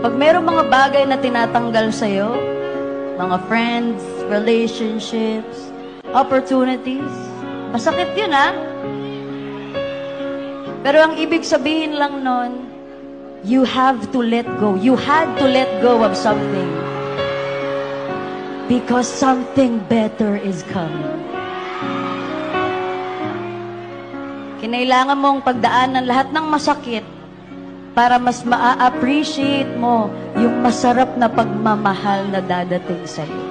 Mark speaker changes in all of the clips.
Speaker 1: Pag mayroong mga bagay na tinatanggal sa'yo, mga friends, relationships, opportunities, masakit yun, ha? Pero ang ibig sabihin lang nun, you have to let go. You had to let go of something. Because something better is coming. Kinailangan mong pagdaanan lahat ng masakit para mas ma-appreciate mo yung masarap na pagmamahal na dadating sa'yo.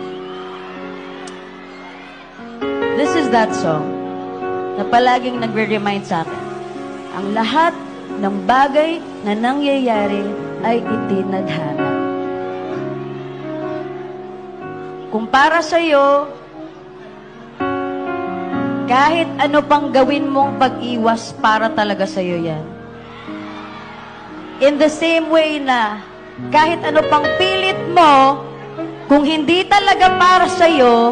Speaker 1: This is that song na palaging nagre-remind sa akin. Ang lahat ng bagay na nangyayari ay itinadhana. Kung para sa'yo, kahit ano pang gawin mong pag-iwas, para talaga sa'yo yan. In the same way na, kahit ano pang pilit mo, kung hindi talaga para sa'yo,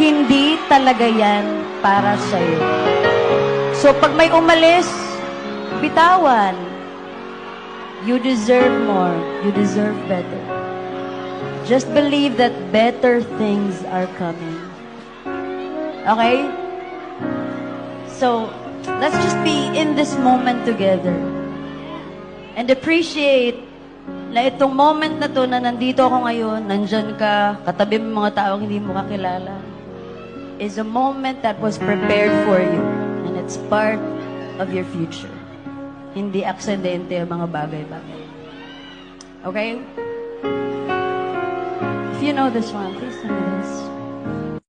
Speaker 1: hindi talaga yan para sa'yo. So, pag may umalis, bitawan. You deserve more. You deserve better. Just believe that better things are coming. Okay? So, let's just be in this moment together. And appreciate na itong moment na to na nandito ako ngayon, nandyan ka, katabi mo mga taong hindi mo kakilala, is a moment that was prepared for you. And it's part of your future. Hindi aksidente ang mga bagay-bagay. Okay? If you know this one, please sing it.